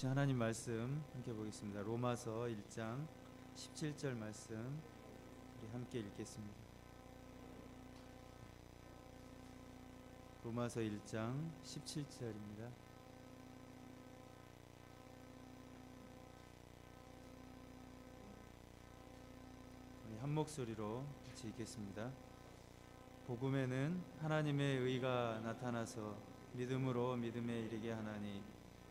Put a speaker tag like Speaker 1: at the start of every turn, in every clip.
Speaker 1: 하나님 말씀 함께 보겠습니다. 로마서 1장 17절 말씀 우리 함께 읽겠습니다. 로마서 1장 17절입니다. 우리 한 목소리로 같이 읽겠습니다. 복음에는 하나님의 의가 나타나서 믿음으로 믿음에 이르게 하나니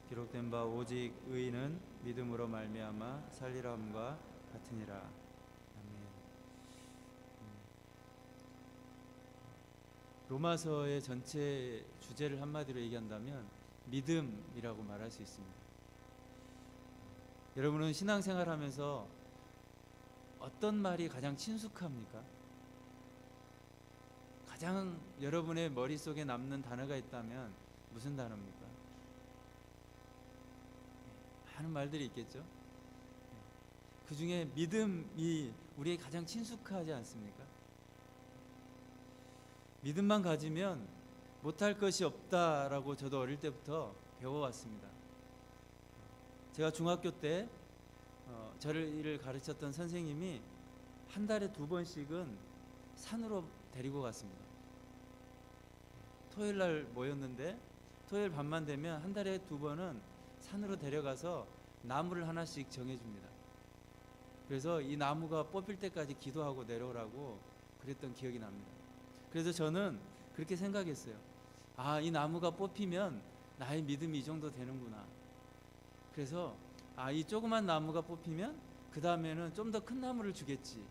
Speaker 1: 기록된 바 오직 의인은 믿음으로 말미암아 살리라 함과 같으니라. 아멘. 로마서의 전체 주제를 한마디로 얘기한다면 믿음이라고 말할 수 있습니다. 여러분은 신앙생활하면서 어떤 말이 가장 친숙합니까? 가장 여러분의 머릿속에 남는 단어가 있다면 무슨 단어입니까? 많은 말들이 있겠죠. 그 중에 믿음이 우리에게 가장 친숙하지 않습니까? 믿음만 가지면 못할 것이 없다라고 저도 어릴 때부터 배워왔습니다. 제가 중학교 때 저를 가르쳤던 선생님이 한 달에 2번씩은 산으로 데리고 갔습니다. 토요일 날 모였는데 토요일 밤만 되면 한 달에 2번은 산으로 데려가서 나무를 하나씩 정해줍니다. 그래서 이 나무가 뽑힐 때까지 기도하고 내려오라고 그랬던 기억이 납니다. 그래서 저는 그렇게 생각했어요. 아, 이 나무가 뽑히면 나의 믿음이 이 정도 되는구나. 그래서 이 조그만 나무가 뽑히면 그 다음에는 좀 더 큰 나무를 주겠지.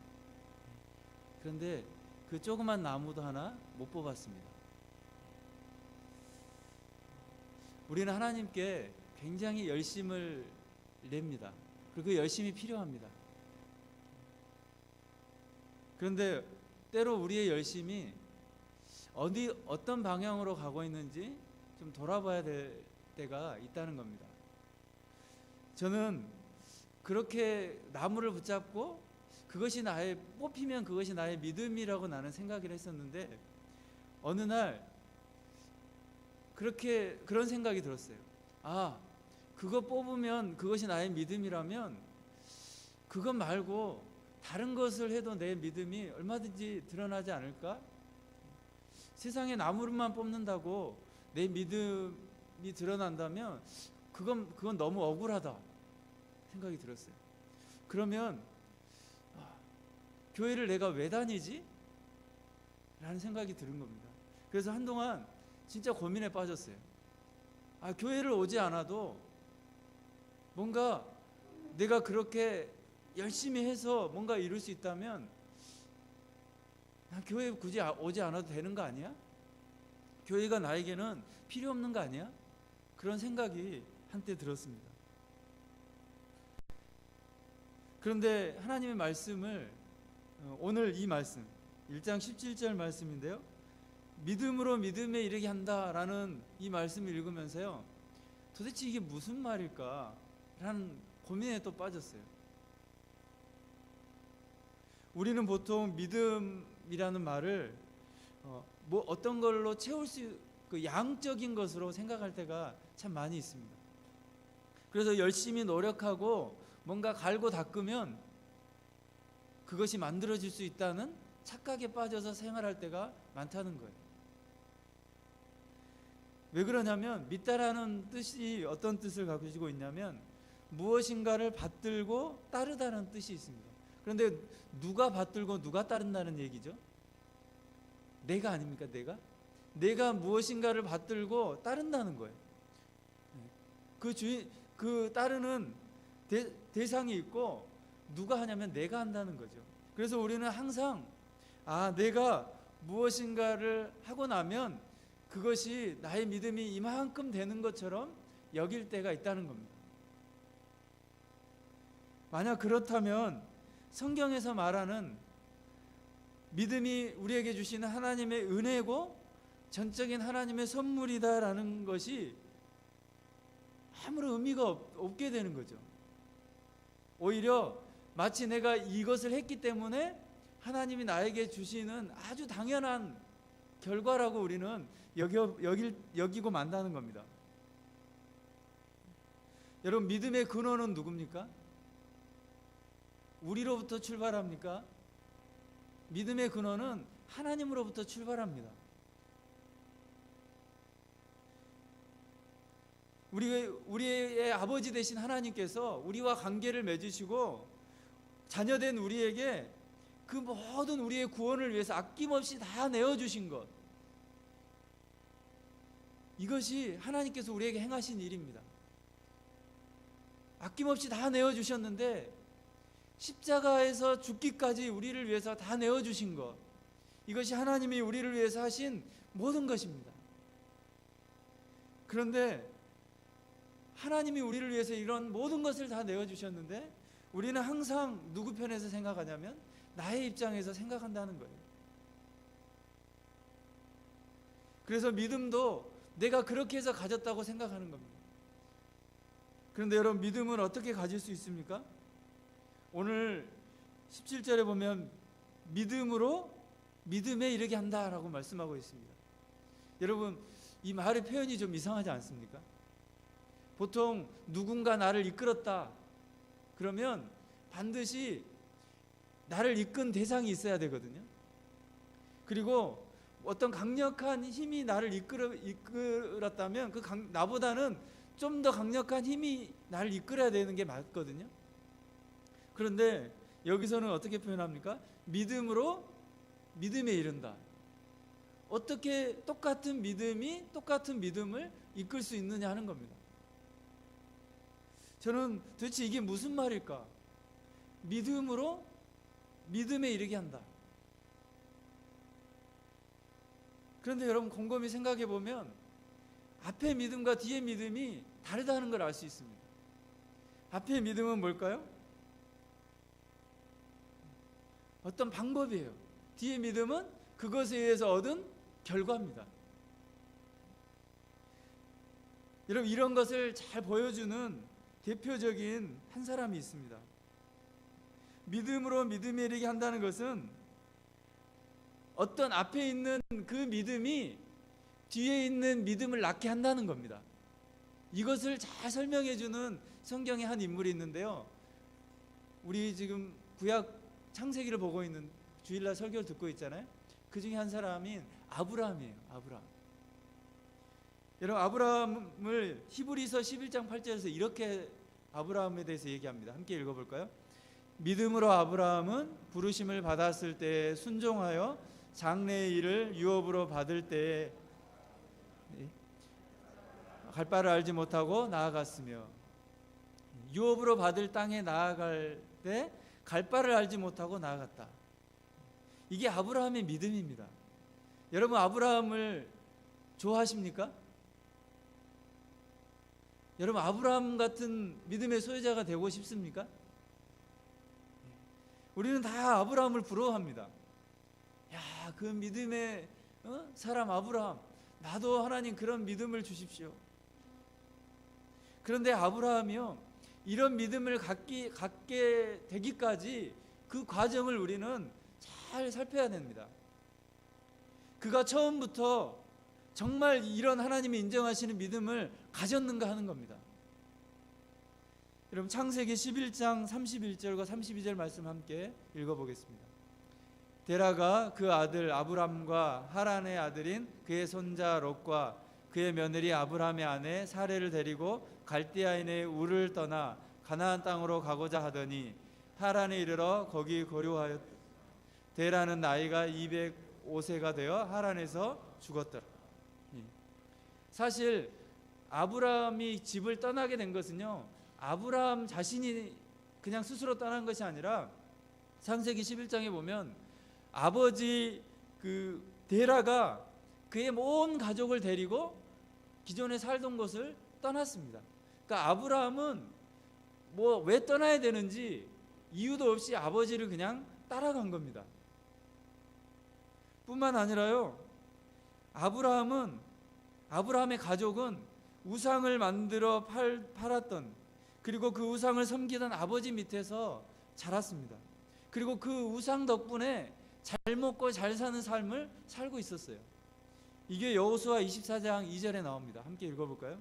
Speaker 1: 그런데 그 조그만 나무도 하나 못 뽑았습니다. 우리는 하나님께 굉장히 열심을 냅니다. 그리고 그 열심이 필요합니다. 그런데 때로 우리의 열심이 어떤 방향으로 가고 있는지 좀 돌아봐야 될 때가 있다는 겁니다. 저는 그렇게 나무를 붙잡고 뽑히면 그것이 나의 믿음이라고 나는 생각을 했었는데 어느 날 그런 생각이 들었어요. 그거 뽑으면 그것이 나의 믿음이라면 그것 말고 다른 것을 해도 내 믿음이 얼마든지 드러나지 않을까? 세상에 나무만 뽑는다고 내 믿음이 드러난다면 그건 너무 억울하다 생각이 들었어요. 그러면 교회를 내가 왜 다니지? 라는 생각이 드는 겁니다. 그래서 한동안 진짜 고민에 빠졌어요. 교회를 오지 않아도 뭔가 내가 그렇게 열심히 해서 뭔가 이룰 수 있다면 난 교회 굳이 오지 않아도 되는 거 아니야? 교회가 나에게는 필요 없는 거 아니야? 그런 생각이 한때 들었습니다. 그런데 하나님의 말씀을 오늘 이 말씀 1장 17절 말씀인데요, 믿음으로 믿음에 이르게 한다라는 이 말씀을 읽으면서요, 도대체 이게 무슨 말일까 라는 고민에 또 빠졌어요. 우리는 보통 믿음이라는 말을 어떤 걸로 채울 그 양적인 것으로 생각할 때가 참 많이 있습니다. 그래서 열심히 노력하고 뭔가 갈고 닦으면 그것이 만들어질 수 있다는 착각에 빠져서 생활할 때가 많다는 거예요. 왜 그러냐면 믿다라는 뜻이 어떤 뜻을 가지고 있냐면 무엇인가를 받들고 따르다는 뜻이 있습니다. 그런데 누가 받들고 누가 따른다는 얘기죠? 내가 아닙니까? 내가 무엇인가를 받들고 따른다는 거예요. 그 따르는 대상이 있고 누가 하냐면 내가 한다는 거죠. 그래서 우리는 항상 내가 무엇인가를 하고 나면 그것이 나의 믿음이 이만큼 되는 것처럼 여길 때가 있다는 겁니다. 만약 그렇다면 성경에서 말하는 믿음이 우리에게 주시는 하나님의 은혜고 전적인 하나님의 선물이다라는 것이 아무런 의미가 없게 되는 거죠. 오히려 마치 내가 이것을 했기 때문에 하나님이 나에게 주시는 아주 당연한 결과라고 우리는 여기고 만다는 겁니다. 여러분, 믿음의 근원은 누굽니까? 우리로부터 출발합니까? 믿음의 근원은 하나님으로부터 출발합니다. 우리의 아버지 되신 하나님께서 우리와 관계를 맺으시고 자녀된 우리에게 그 모든 우리의 구원을 위해서 아낌없이 다 내어주신 것, 이것이 하나님께서 우리에게 행하신 일입니다. 아낌없이 다 내어주셨는데 십자가에서 죽기까지 우리를 위해서 다 내어주신 것, 이것이 하나님이 우리를 위해서 하신 모든 것입니다. 그런데 하나님이 우리를 위해서 이런 모든 것을 다 내어주셨는데 우리는 항상 누구 편에서 생각하냐면 나의 입장에서 생각한다는 거예요. 그래서 믿음도 내가 그렇게 해서 가졌다고 생각하는 겁니다. 그런데 여러분, 믿음은 어떻게 가질 수 있습니까? 오늘 17절에 보면 믿음으로 믿음에 이르게 한다라고 말씀하고 있습니다. 여러분, 이 말의 표현이 좀 이상하지 않습니까? 보통 누군가 나를 이끌었다 그러면 반드시 나를 이끈 대상이 있어야 되거든요. 그리고 어떤 강력한 힘이 나를 이끌었다면 나보다는 좀 더 강력한 힘이 나를 이끌어야 되는 게 맞거든요. 그런데 여기서는 어떻게 표현합니까? 믿음으로 믿음에 이른다. 어떻게 똑같은 믿음이 똑같은 믿음을 이끌 수 있느냐 하는 겁니다. 저는 도대체 이게 무슨 말일까? 믿음으로 믿음에 이르게 한다. 그런데 여러분, 곰곰이 생각해 보면 앞에 믿음과 뒤에 믿음이 다르다는 걸 알 수 있습니다. 앞에 믿음은 뭘까요? 어떤 방법이에요. 뒤에 믿음은 그것에 의해서 얻은 결과입니다. 여러분, 이런 것을 잘 보여주는 대표적인 한 사람이 있습니다. 믿음으로 믿음에 이르게 한다는 것은 어떤 앞에 있는 그 믿음이 뒤에 있는 믿음을 낳게 한다는 겁니다. 이것을 잘 설명해 주는 성경의 한 인물이 있는데요. 우리 지금 구약 창세기를 보고 있는, 주일날 설교를 듣고 있잖아요. 그 중에 한 사람인 아브라함이에요. 아브라함. 여러분, 아브라함을 히브리서 11장 8절에서 이렇게 아브라함에 대해서 얘기합니다. 함께 읽어볼까요? 믿음으로 아브라함은 부르심을 받았을 때에 순종하여 장래의 일을 유업으로 받을 때에 갈 바를 알지 못하고 나아갔으며, 유업으로 받을 땅에 나아갈 때 갈 바를 알지 못하고 나아갔다. 이게 아브라함의 믿음입니다. 여러분, 아브라함을 좋아하십니까? 여러분, 아브라함 같은 믿음의 소유자가 되고 싶습니까? 우리는 다 아브라함을 부러워합니다. 야, 그 믿음의 사람 아브라함, 나도 하나님 그런 믿음을 주십시오. 그런데 아브라함이요, 이런 믿음을 갖게 되기까지 그 과정을 우리는 잘 살펴야 됩니다. 그가 처음부터 정말 이런 하나님이 인정하시는 믿음을 가졌는가 하는 겁니다. 여러분, 창세기 11장 31절과 32절 말씀 함께 읽어보겠습니다. 데라가 그 아들 아브람과 하란의 아들인 그의 손자 롯과 그의 며느리 아브람의 아내 사레를 데리고 갈대아인의 우를 떠나 가나안 땅으로 가고자 하더니 하란에 이르러 거기 거류하였. 데라는 나이가 205세가 되어 하란에서 죽었더라. 사실 아브람이 집을 떠나게 된 것은요, 아브람 자신이 그냥 스스로 떠난 것이 아니라 창세기 11장에 보면 아버지 그 데라가 그의 온 가족을 데리고 기존에 살던 곳을 떠났습니다. 그러니까 아브라함은 왜 떠나야 되는지 이유도 없이 아버지를 그냥 따라간 겁니다. 뿐만 아니라요, 아브라함의 가족은 우상을 만들어 팔았던, 그리고 그 우상을 섬기던 아버지 밑에서 자랐습니다. 그리고 그 우상 덕분에 잘 먹고 잘 사는 삶을 살고 있었어요. 이게 여호수아 24장 2절에 나옵니다. 함께 읽어볼까요?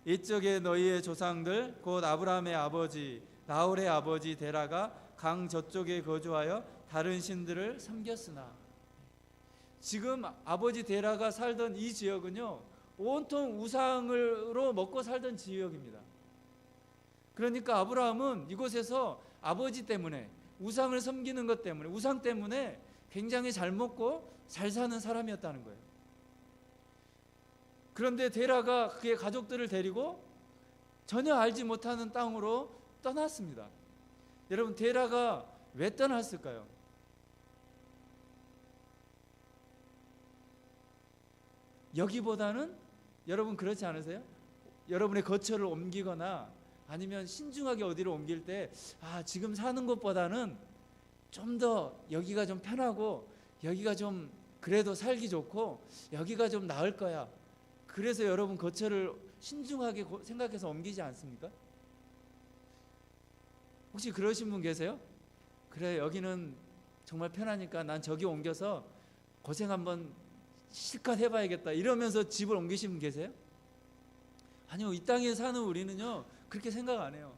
Speaker 1: 옛적에 너희의 조상들 곧 아브라함의 아버지 나홀의 아버지 데라가 강 저쪽에 거주하여 다른 신들을 섬겼으나. 지금 아버지 데라가 살던 이 지역은요, 온통 우상으로 먹고 살던 지역입니다. 그러니까 아브라함은 이곳에서 아버지 때문에, 우상을 섬기는 것 때문에, 우상 때문에 굉장히 잘 먹고 잘 사는 사람이었다는 거예요. 그런데 데라가 그의 가족들을 데리고 전혀 알지 못하는 땅으로 떠났습니다. 여러분, 데라가 왜 떠났을까요? 여기보다는, 여러분 그렇지 않으세요? 여러분의 거처를 옮기거나 아니면 신중하게 어디로 옮길 때, 지금 사는 곳보다는 좀 더 여기가 좀 편하고 여기가 좀 그래도 살기 좋고 여기가 좀 나을 거야. 그래서 여러분 거처를 신중하게 생각해서 옮기지 않습니까? 혹시 그러신 분 계세요? 그래, 여기는 정말 편하니까 난 저기 옮겨서 고생 한번 실컷 해봐야겠다 이러면서 집을 옮기신 분 계세요? 아니요, 이 땅에 사는 우리는요 그렇게 생각 안 해요.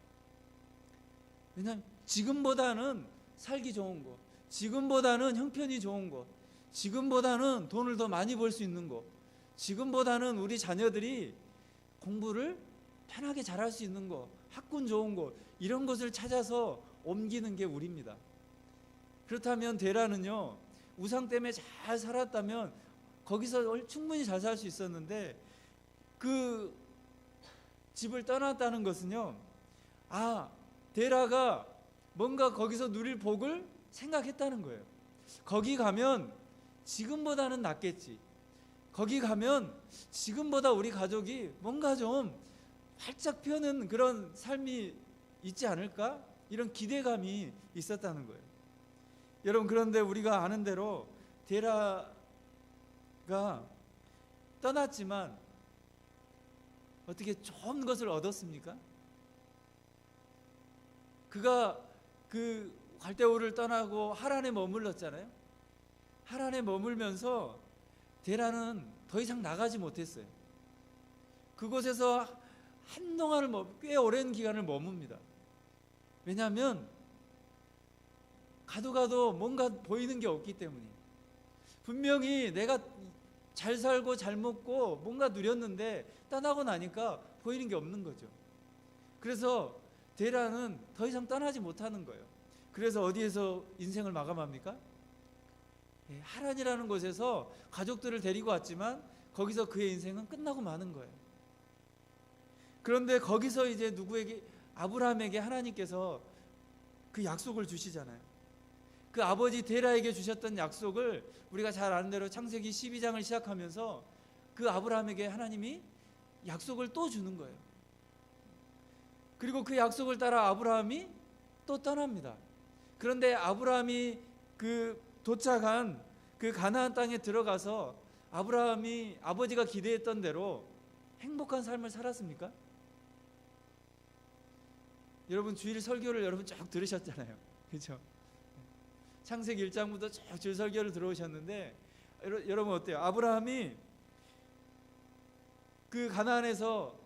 Speaker 1: 왜냐하면 지금보다는 살기 좋은 거, 지금보다는 형편이 좋은 거, 지금보다는 돈을 더 많이 벌 수 있는 거, 지금보다는 우리 자녀들이 공부를 편하게 잘할 수 있는 거, 학군 좋은 거, 이런 것을 찾아서 옮기는 게 우리입니다. 그렇다면 데라는요, 우상 때문에 잘 살았다면 거기서 충분히 잘 살 수 있었는데, 그 집을 떠났다는 것은요, 데라가 뭔가 거기서 누릴 복을 생각했다는 거예요. 거기 가면 지금보다는 낫겠지, 거기 가면 지금보다 우리 가족이 뭔가 좀 활짝 펴는 그런 삶이 있지 않을까? 이런 기대감이 있었다는 거예요. 여러분, 그런데 우리가 아는 대로 데라가 떠났지만 어떻게 좋은 것을 얻었습니까? 그가 그 갈대우를 떠나고 하란에 머물렀잖아요. 하란에 머물면서 데라는 더 이상 나가지 못했어요. 그곳에서 한동안을 꽤 오랜 기간을 머뭅니다. 왜냐하면 가도 뭔가 보이는 게 없기 때문이에요. 분명히 내가 잘 살고 잘 먹고 뭔가 누렸는데 떠나고 나니까 보이는 게 없는 거죠. 그래서 데라는 더 이상 떠나지 못하는 거예요. 그래서 어디에서 인생을 마감합니까? 하란이라는 곳에서 가족들을 데리고 왔지만 거기서 그의 인생은 끝나고 마는 거예요. 그런데 거기서 이제 누구에게, 아브라함에게 하나님께서 그 약속을 주시잖아요. 그 아버지 데라에게 주셨던 약속을 우리가 잘 아는 대로 창세기 12장을 시작하면서 그 아브라함에게 하나님이 약속을 또 주는 거예요. 그리고 그 약속을 따라 아브라함이 또 떠납니다. 그런데 아브라함이 도착한 그 가나안 땅에 들어가서 아브라함이 아버지가 기대했던 대로 행복한 삶을 살았습니까? 여러분, 주일 설교를 여러분 쭉 들으셨잖아요. 그렇죠? 창세기 1장부터 쭉 주일 설교를 들어오셨는데 여러분 어때요? 아브라함이 그 가나안에서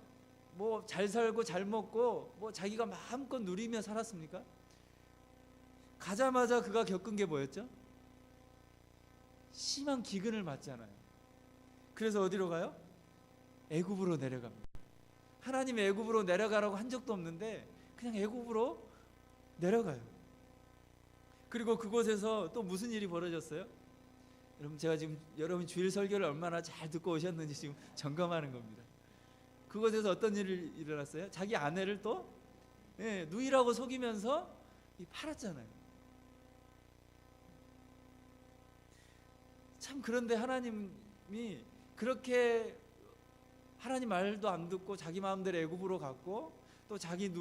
Speaker 1: 뭐 잘 살고 잘 먹고 뭐 자기가 마음껏 누리며 살았습니까? 가자마자 그가 겪은 게 뭐였죠? 심한 기근을 맞잖아요. 그래서 어디로 가요? 애굽으로 내려갑니다. 하나님이 애굽으로 내려가라고 한 적도 없는데 그냥 애굽으로 내려가요. 그리고 그곳에서 또 무슨 일이 벌어졌어요? 여러분, 제가 지금 여러분 주일 설교를 얼마나 잘 듣고 오셨는지 지금 점검하는 겁니다. 그곳에서 어떤 일이 일어났어요? 자기 아내를 또 누이라고 속이면서 팔았잖아요. 참, 그런데 하나님이 그렇게 하나님 말도 안 듣고 자기 마음대로 애굽으로 갔고 또 자기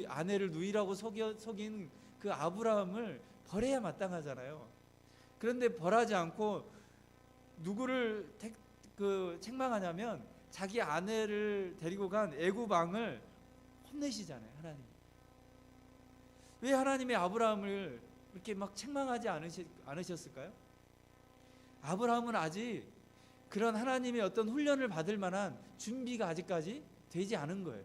Speaker 1: 아내를 누이라고 속인 그 아브라함을 벌해야 마땅하잖아요. 그런데 벌하지 않고 누구를 책망하냐면 자기 아내를 데리고 간 애굽 왕을 혼내시잖아요. 하나님. 왜 하나님이 아브라함을 이렇게 막 책망하지 않으셨을까요? 아브라함은 아직 그런 하나님의 어떤 훈련을 받을 만한 준비가 아직까지 되지 않은 거예요.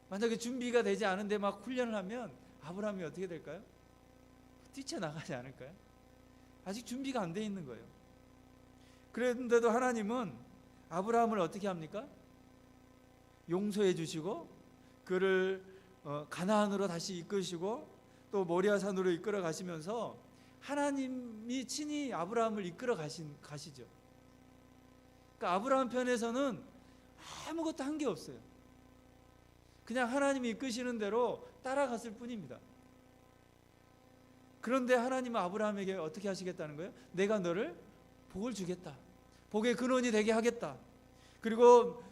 Speaker 1: 만약에 준비가 되지 않은데 막 훈련을 하면 아브라함이 어떻게 될까요? 뛰쳐나가지 않을까요? 아직 준비가 안 돼 있는 거예요. 그런데도 하나님은 아브라함을 어떻게 합니까? 용서해 주시고 그를 가나안으로 다시 이끄시고 또 모리아 산으로 이끌어 가시면서 하나님이 친히 아브라함을 이끌어 가시죠. 그러니까 아브라함 편에서는 아무것도 한 게 없어요. 그냥 하나님이 이끄시는 대로 따라갔을 뿐입니다. 그런데 하나님은 아브라함에게 어떻게 하시겠다는 거예요? 내가 너를 복을 주겠다. 복의 근원이 되게 하겠다. 그리고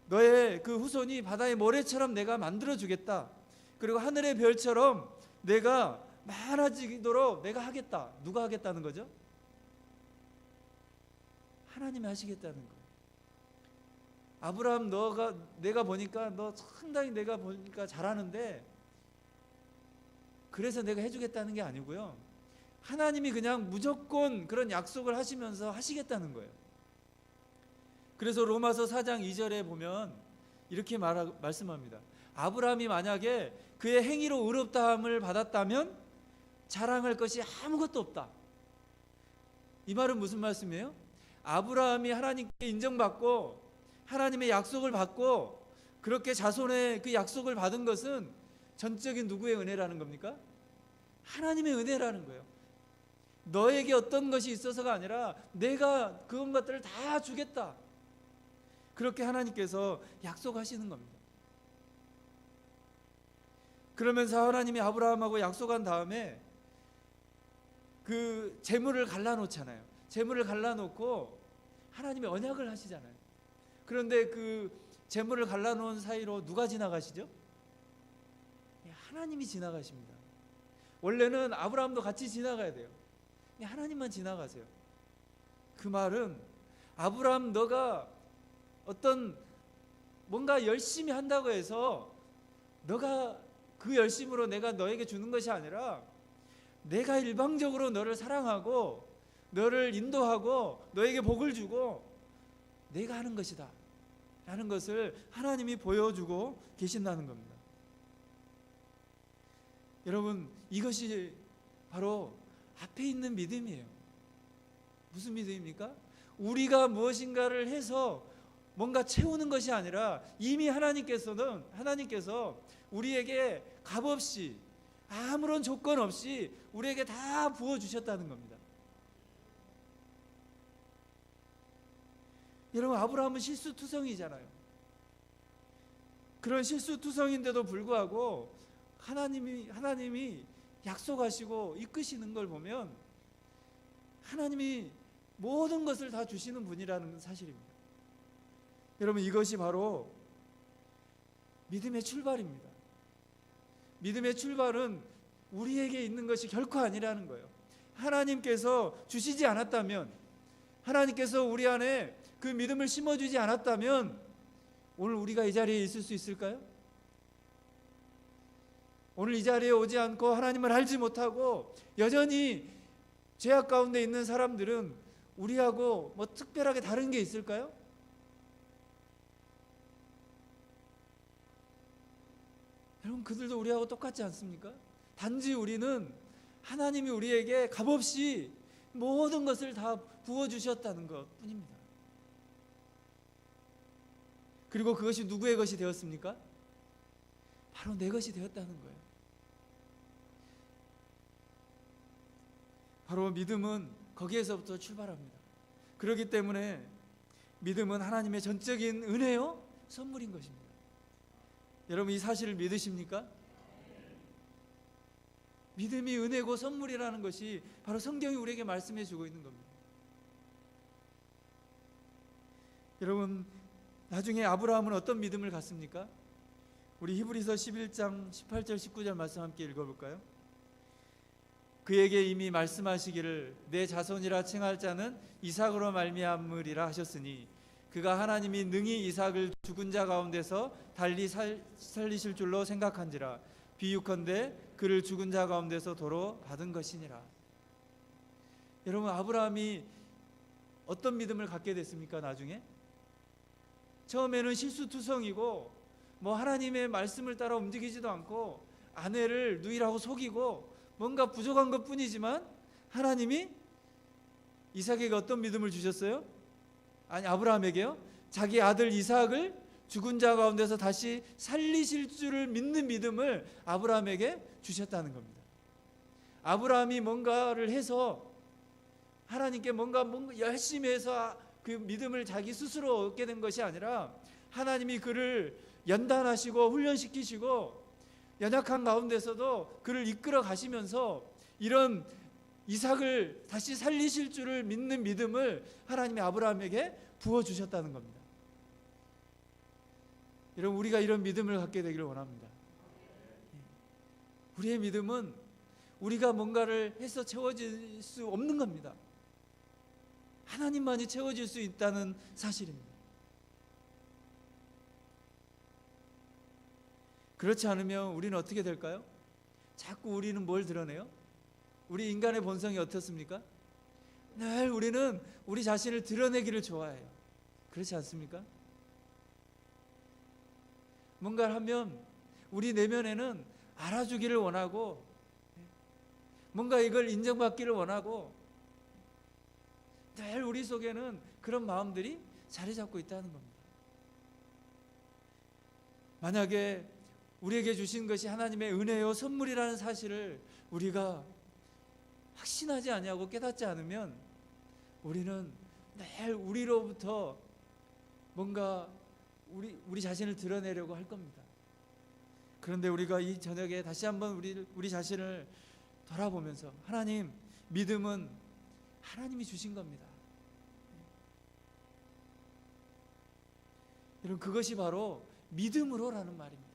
Speaker 1: 너의 그 후손이 바다의 모래처럼 내가 만들어 주겠다. 그리고 하늘의 별처럼 내가 많아지도록 내가 하겠다. 누가 하겠다는 거죠? 하나님이 하시겠다는 거예요. 아브라함 내가 보니까 너 상당히 내가 보니까 잘하는데 그래서 내가 해주겠다는 게 아니고요. 하나님이 그냥 무조건 그런 약속을 하시면서 하시겠다는 거예요. 그래서 로마서 4장 2절에 보면 이렇게 말씀합니다. 아브라함이 만약에 그의 행위로 의롭다함을 받았다면 자랑할 것이 아무것도 없다. 이 말은 무슨 말씀이에요? 아브라함이 하나님께 인정받고 하나님의 약속을 받고 그렇게 자손의 그 약속을 받은 것은 전적인 누구의 은혜라는 겁니까? 하나님의 은혜라는 거예요. 너에게 어떤 것이 있어서가 아니라 내가 그런 것들을 다 주겠다. 그렇게 하나님께서 약속하시는 겁니다. 그러면서 하나님이 아브라함하고 약속한 다음에 그 재물을 갈라놓잖아요. 재물을 갈라놓고 하나님이 언약을 하시잖아요. 그런데 그 재물을 갈라놓은 사이로 누가 지나가시죠? 하나님이 지나가십니다. 원래는 아브라함도 같이 지나가야 돼요. 하나님만 지나가세요. 그 말은 아브라함 너가 어떤 뭔가 열심히 한다고 해서 너가 그 열심으로 내가 너에게 주는 것이 아니라 내가 일방적으로 너를 사랑하고 너를 인도하고 너에게 복을 주고 내가 하는 것이다 라는 것을 하나님이 보여주고 계신다는 겁니다. 여러분, 이것이 바로 앞에 있는 믿음이에요. 무슨 믿음입니까? 우리가 무엇인가를 해서 뭔가 채우는 것이 아니라 이미 하나님께서 우리에게 값없이 아무런 조건 없이 우리에게 다 부어주셨다는 겁니다. 여러분, 아브라함은 실수투성이잖아요. 그런 실수투성인데도 불구하고 하나님이 약속하시고 이끄시는 걸 보면 하나님이 모든 것을 다 주시는 분이라는 사실입니다. 여러분, 이것이 바로 믿음의 출발입니다. 믿음의 출발은 우리에게 있는 것이 결코 아니라는 거예요. 하나님께서 주시지 않았다면, 하나님께서 우리 안에 그 믿음을 심어주지 않았다면 오늘 우리가 이 자리에 있을 수 있을까요? 오늘 이 자리에 오지 않고 하나님을 알지 못하고 여전히 죄악 가운데 있는 사람들은 우리하고 뭐 특별하게 다른 게 있을까요? 여러분, 그들도 우리하고 똑같지 않습니까? 단지 우리는 하나님이 우리에게 값없이 모든 것을 다 부어주셨다는 것 뿐입니다. 그리고 그것이 누구의 것이 되었습니까? 바로 내 것이 되었다는 거예요. 바로 믿음은 거기에서부터 출발합니다. 그렇기 때문에 믿음은 하나님의 전적인 은혜요, 선물인 것입니다. 여러분, 이 사실을 믿으십니까? 믿음이 은혜고 선물이라는 것이 바로 성경이 우리에게 말씀해 주고 있는 겁니다. 여러분, 나중에 아브라함은 어떤 믿음을 갖습니까? 우리 히브리서 11장 18절 19절 말씀 함께 읽어볼까요? 그에게 이미 말씀하시기를 내 자손이라 칭할 자는 이삭으로 말미암으리라 하셨으니 그가 하나님이 능히 이삭을 죽은 자 가운데서 달리 살리실 줄로 생각한지라 비유컨대 그를 죽은 자 가운데서 도로 받은 것이니라. 여러분, 아브라함이 어떤 믿음을 갖게 됐습니까? 나중에 처음에는 실수투성이고 뭐 하나님의 말씀을 따라 움직이지도 않고 아내를 누이라고 속이고 뭔가 부족한 것뿐이지만 하나님이 이삭에게 어떤 믿음을 주셨어요? 아니, 아브라함에게요? 자기 아들 이삭을 죽은 자 가운데서 다시 살리실 줄을 믿는 믿음을 아브라함에게 주셨다는 겁니다. 아브라함이 뭔가를 해서 하나님께 뭔가 열심히 해서 그 믿음을 자기 스스로 얻게 된 것이 아니라 하나님이 그를 연단하시고 훈련시키시고 연약한 가운데서도 그를 이끌어 가시면서 이런 이삭을 다시 살리실 줄을 믿는 믿음을 하나님이 아브라함에게 부어주셨다는 겁니다. 여러분, 우리가 이런 믿음을 갖게 되기를 원합니다. 우리의 믿음은 우리가 뭔가를 해서 채워질 수 없는 겁니다. 하나님만이 채워질 수 있다는 사실입니다. 그렇지 않으면 우리는 어떻게 될까요? 자꾸 우리는 뭘 드러내요? 우리 인간의 본성이 어떻습니까? 늘 우리는 우리 자신을 드러내기를 좋아해요. 그렇지 않습니까? 뭔가를 하면 우리 내면에는 알아주기를 원하고 뭔가 이걸 인정받기를 원하고 늘 우리 속에는 그런 마음들이 자리 잡고 있다는 겁니다. 만약에 우리에게 주신 것이 하나님의 은혜요 선물이라는 사실을 우리가 확신하지 아니하고 깨닫지 않으면 우리는 늘 우리로부터 뭔가 우리 자신을 드러내려고 할 겁니다. 그런데 우리가 이 저녁에 다시 한번 우리 자신을 돌아보면서 하나님, 믿음은 하나님이 주신 겁니다. 여러분, 그것이 바로 믿음으로라는 말입니다.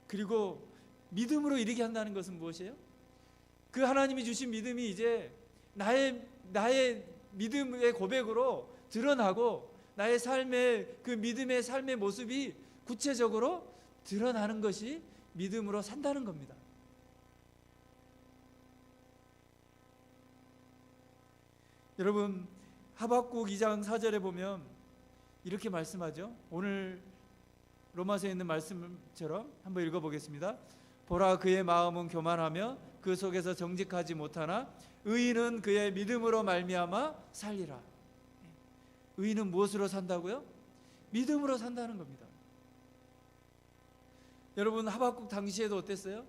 Speaker 1: 그리고 믿음으로 이르게 한다는 것은 무엇이에요? 그 하나님이 주신 믿음이 이제 나의 믿음의 고백으로 드러나고 나의 삶의 그 믿음의 삶의 모습이 구체적으로 드러나는 것이 믿음으로 산다는 겁니다. 여러분, 하박국 2장 4절에 보면 이렇게 말씀하죠. 오늘 로마서에 있는 말씀처럼 한번 읽어보겠습니다. 보라, 그의 마음은 교만하며 그 속에서 정직하지 못하나 의인은 그의 믿음으로 말미암아 살리라. 의인은 무엇으로 산다고요? 믿음으로 산다는 겁니다. 여러분, 하박국 당시에도 어땠어요?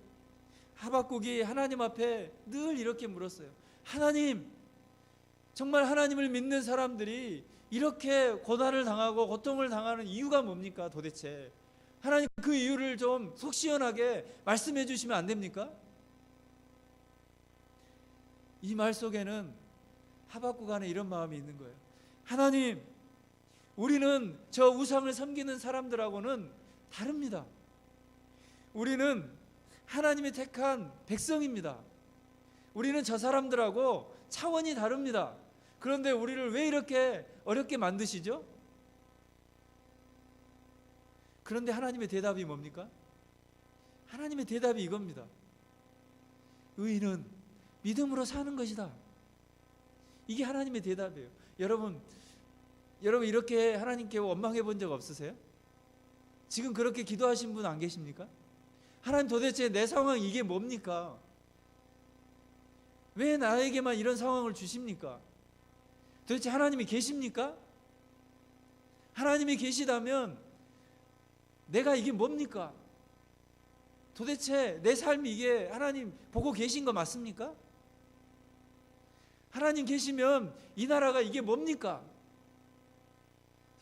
Speaker 1: 하박국이 하나님 앞에 늘 이렇게 물었어요. 하나님, 정말 하나님을 믿는 사람들이 이렇게 고난을 당하고 고통을 당하는 이유가 뭡니까 도대체? 하나님, 그 이유를 좀 속 시원하게 말씀해 주시면 안 됩니까? 이 말 속에는 하박국 안에 이런 마음이 있는 거예요. 하나님, 우리는 저 우상을 섬기는 사람들하고는 다릅니다. 우리는 하나님이 택한 백성입니다. 우리는 저 사람들하고 차원이 다릅니다. 그런데 우리를 왜 이렇게 어렵게 만드시죠? 그런데 하나님의 대답이 뭡니까? 하나님의 대답이 이겁니다. 의인은 믿음으로 사는 것이다. 이게 하나님의 대답이에요. 여러분 이렇게 하나님께 원망해 본 적 없으세요? 지금 그렇게 기도하신 분 안 계십니까? 하나님, 도대체 내 상황 이게 뭡니까? 왜 나에게만 이런 상황을 주십니까? 도대체 하나님이 계십니까? 하나님이 계시다면 내가 이게 뭡니까? 도대체 내 삶이 이게 하나님 보고 계신 거 맞습니까? 하나님 계시면 이 나라가 이게 뭡니까?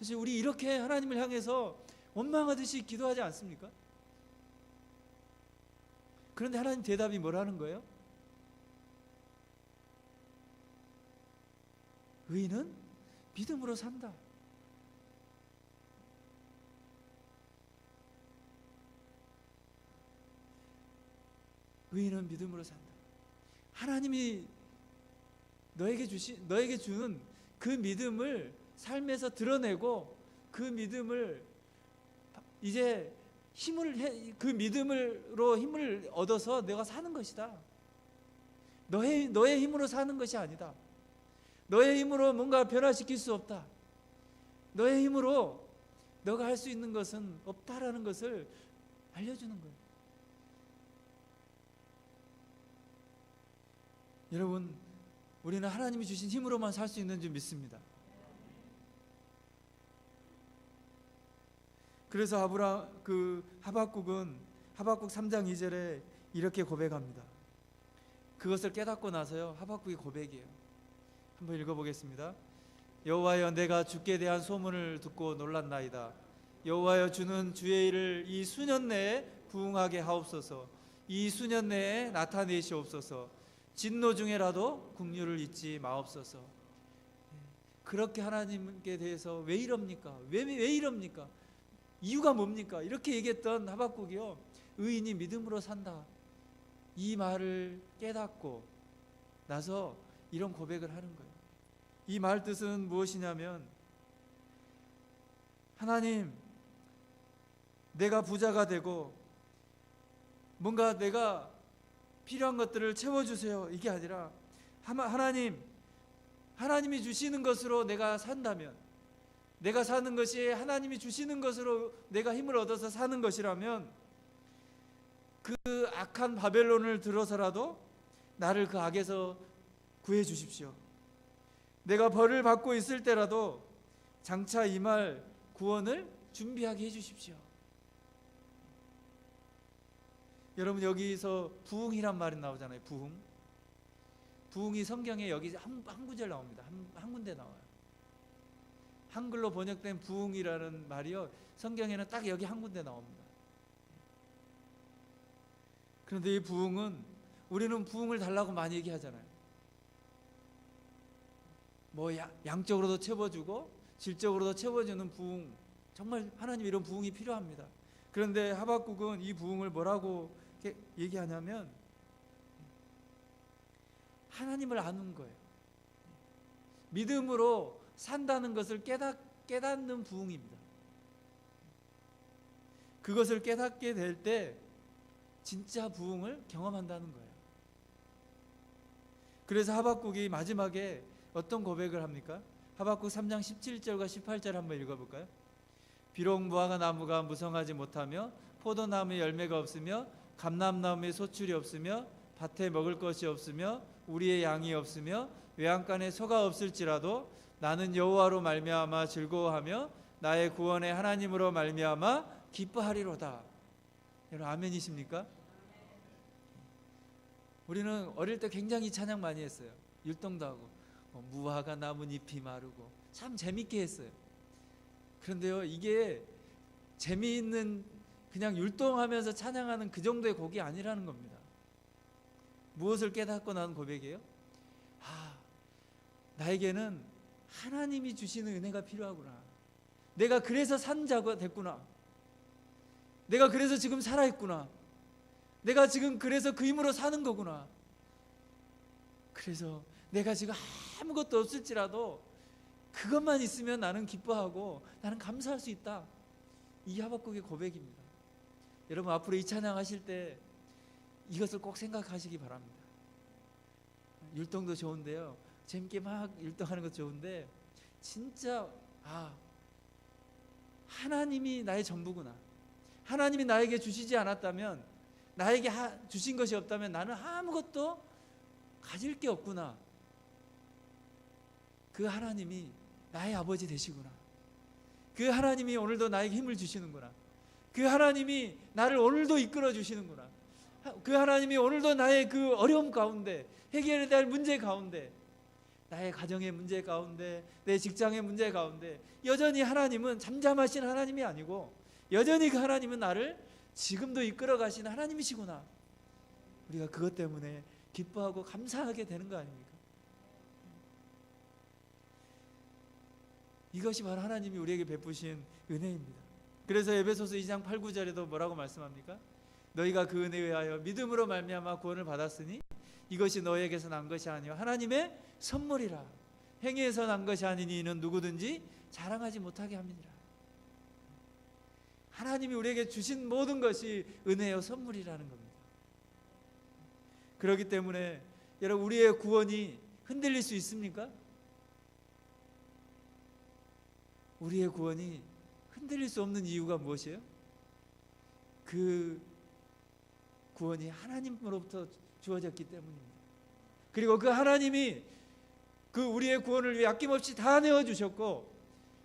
Speaker 1: 사실 우리 이렇게 하나님을 향해서 원망하듯이 기도하지 않습니까? 그런데 하나님 대답이 뭐라는 거예요? 의인은 믿음으로 산다. 의인은 믿음으로 산다. 하나님이 너에게 주는 그 믿음을 삶에서 드러내고 그 믿음을 이제 그 믿음으로 힘을 얻어서 내가 사는 것이다. 너의 힘으로 사는 것이 아니다. 너의 힘으로 뭔가 변화시킬 수 없다. 너의 힘으로 너가 할 수 있는 것은 없다라는 것을 알려주는 거예요. 여러분, 우리는 하나님이 주신 힘으로만 살 수 있는 줄 믿습니다. 그래서 하박국은 하박국 3장 2절에 이렇게 고백합니다. 그것을 깨닫고 나서요, 하박국의 고백이에요. 한번 읽어보겠습니다. 여호와여, 내가 주께 대한 소문을 듣고 놀랐나이다. 여호와여, 주는 주의 일을 이 수년 내에 부응하게 하옵소서. 이 수년 내에 나타내시옵소서. 진노 중에라도 긍휼을 잊지 마옵소서. 그렇게 하나님께 대해서 왜 이럽니까? 왜 이럽니까? 이유가 뭡니까? 이렇게 얘기했던 하박국이요, 의인이 믿음으로 산다, 이 말을 깨닫고 나서 이런 고백을 하는 거예요. 이 말 뜻은 무엇이냐면, 하나님, 내가 부자가 되고 뭔가 내가 필요한 것들을 채워주세요, 이게 아니라 하나님이 주시는 것으로 내가 산다면, 내가 사는 것이 하나님이 주시는 것으로 내가 힘을 얻어서 사는 것이라면, 그 악한 바벨론을 들어서라도 나를 그 악에서 구해 주십시오. 내가 벌을 받고 있을 때라도 장차 임할 구원을 준비하게 해 주십시오. 여러분, 여기서 부흥이란 말이 나오잖아요. 부흥이 성경에 여기 한 구절 나옵니다. 한 군데 나와요. 한글로 번역된 부흥이라는 말이요, 성경에는 딱 여기 한 군데 나옵니다. 그런데 이 부흥은, 우리는 부흥을 달라고 많이 얘기하잖아요. 뭐 양적으로도 채워주고 질적으로도 채워주는 부흥, 정말 하나님 이런 부흥이 필요합니다. 그런데 하박국은 이 부흥을 뭐라고 얘기하냐면, 하나님을 아는 거예요. 믿음으로 산다는 것을 깨닫는 부흥입니다. 그것을 깨닫게 될 때 진짜 부흥을 경험한다는 거예요. 그래서 하박국이 마지막에 어떤 고백을 합니까? 하박국 3장 17절과 18절 한번 읽어볼까요? 비록 무화과 나무가 무성하지 못하며 포도나무에 열매가 없으며 감람나무에 소출이 없으며 밭에 먹을 것이 없으며 우리의 양이 없으며 외양간에 소가 없을지라도 나는 여호와로 말미암아 즐거워하며 나의 구원의 하나님으로 말미암아 기뻐하리로다. 여러분, 아멘이십니까? 우리는 어릴 때 굉장히 찬양 많이 했어요. 율동도 하고 무화과 나뭇잎이 마르고 참 재밌게 했어요. 그런데요, 이게 재미있는, 그냥 율동하면서 찬양하는 그 정도의 곡이 아니라는 겁니다. 무엇을 깨닫고 나는 고백이에요? 나에게는 하나님이 주시는 은혜가 필요하구나. 내가 그래서 산 자가 됐구나. 내가 그래서 지금 살아있구나. 내가 지금 그래서 그 힘으로 사는 거구나. 그래서 내가 지금 아무것도 없을지라도 그것만 있으면 나는 기뻐하고 나는 감사할 수 있다. 이 하박국의 고백입니다. 여러분, 앞으로 이 찬양 하실 때 이것을 꼭 생각하시기 바랍니다. 율동도 좋은데요, 재밌게 막 율동하는 것도 좋은데, 진짜 하나님이 나의 전부구나. 하나님이 나에게 주시지 않았다면, 나에게 주신 것이 없다면 나는 아무것도 가질 게 없구나. 그 하나님이 나의 아버지 되시구나. 그 하나님이 오늘도 나에게 힘을 주시는구나. 그 하나님이 나를 오늘도 이끌어 주시는구나. 그 하나님이 오늘도 나의 그 어려움 가운데, 해결해야 될 문제 가운데, 나의 가정의 문제 가운데, 내 직장의 문제 가운데 여전히 하나님은 잠잠하신 하나님이 아니고, 여전히 그 하나님은 나를 지금도 이끌어 가시는 하나님이시구나. 우리가 그것 때문에 기뻐하고 감사하게 되는 거 아닙니까? 이것이 바로 하나님이 우리에게 베푸신 은혜입니다. 그래서 에베소서 2장 8, 9절에도 뭐라고 말씀합니까? 너희가 그 은혜에 의하여 믿음으로 말미암아 구원을 받았으니 이것이 너희에게서 난 것이 아니요 하나님의 선물이라. 행위에서 난 것이 아니니 이는 누구든지 자랑하지 못하게 함이니라. 하나님이 우리에게 주신 모든 것이 은혜요 선물이라는 겁니다. 그렇기 때문에 여러분, 우리의 구원이 흔들릴 수 있습니까? 우리의 구원이 흔들릴 흔들릴 수 없는 이유가 무엇이에요? 그 구원이 하나님으로부터 주어졌기 때문입니다. 그리고 그 하나님이 그 우리의 구원을 위해 아낌없이 다 내어주셨고,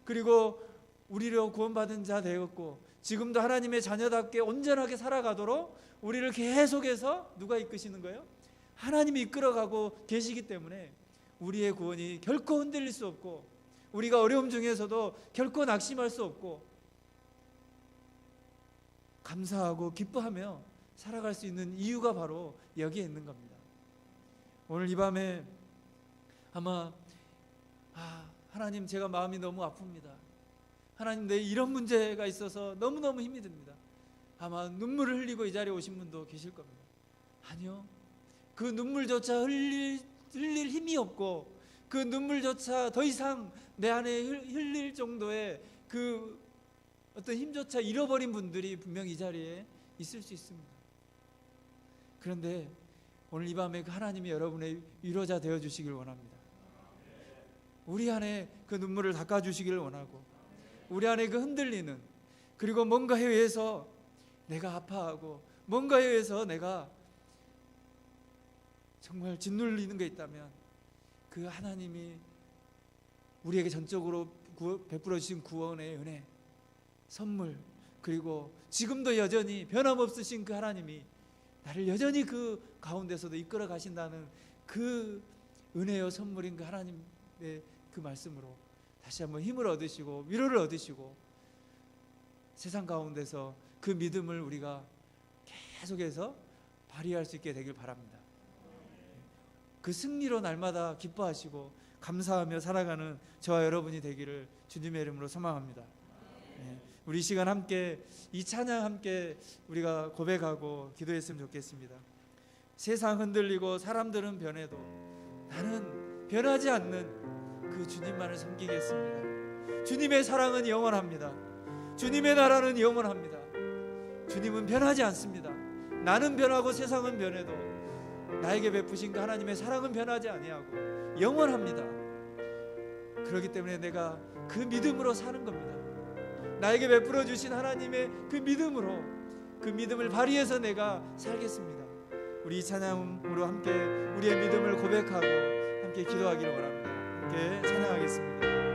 Speaker 1: 그리고 우리로 구원받은 자 되었고, 지금도 하나님의 자녀답게 온전하게 살아가도록 우리를 계속해서 누가 이끄시는 거예요? 하나님이 이끌어가고 계시기 때문에 우리의 구원이 결코 흔들릴 수 없고, 우리가 어려움 중에서도 결코 낙심할 수 없고, 감사하고 기뻐하며 살아갈 수 있는 이유가 바로 여기에 있는 겁니다. 오늘 이 밤에 아마 하나님, 제가 마음이 너무 아픕니다. 하나님, 내 이런 문제가 있어서 너무너무 힘이 듭니다. 아마 눈물을 흘리고 이 자리에 오신 분도 계실 겁니다. 아니요, 그 눈물조차 흘릴 힘이 없고, 그 눈물조차 더 이상 내 안에 흘릴 정도의 그 어떤 힘조차 잃어버린 분들이 분명 이 자리에 있을 수 있습니다. 그런데 오늘 이 밤에 그 하나님이 여러분의 위로자 되어주시길 원합니다. 우리 안에 그 눈물을 닦아주시기를 원하고, 우리 안에 그 흔들리는, 그리고 뭔가에 의해서 내가 아파하고 뭔가에 의해서 내가 정말 짓눌리는 게 있다면, 그 하나님이 우리에게 전적으로 베풀어 주신 구원의 은혜, 선물, 그리고 지금도 여전히 변함없으신 그 하나님이 나를 여전히 그 가운데서도 이끌어 가신다는 그 은혜요 선물인 그 하나님의 그 말씀으로 다시 한번 힘을 얻으시고 위로를 얻으시고, 세상 가운데서 그 믿음을 우리가 계속해서 발휘할 수 있게 되길 바랍니다. 그 승리로 날마다 기뻐하시고 감사하며 살아가는 저와 여러분이 되기를 주님의 이름으로 소망합니다. 우리 이 시간 함께 이 찬양 함께 우리가 고백하고 기도했으면 좋겠습니다. 세상 흔들리고 사람들은 변해도 나는 변하지 않는 그 주님만을 섬기겠습니다. 주님의 사랑은 영원합니다. 주님의 나라는 영원합니다. 주님은 변하지 않습니다. 나는 변하고 세상은 변해도 나에게 베푸신 그 하나님의 사랑은 변하지 아니하고 영원합니다. 그렇기 때문에 내가 그 믿음으로 사는 겁니다. 나에게 베풀어 주신 하나님의 그 믿음으로, 그 믿음을 발휘해서 내가 살겠습니다. 우리 이 찬양으로 함께 우리의 믿음을 고백하고 함께 기도하기를 원합니다. 함께 찬양하겠습니다.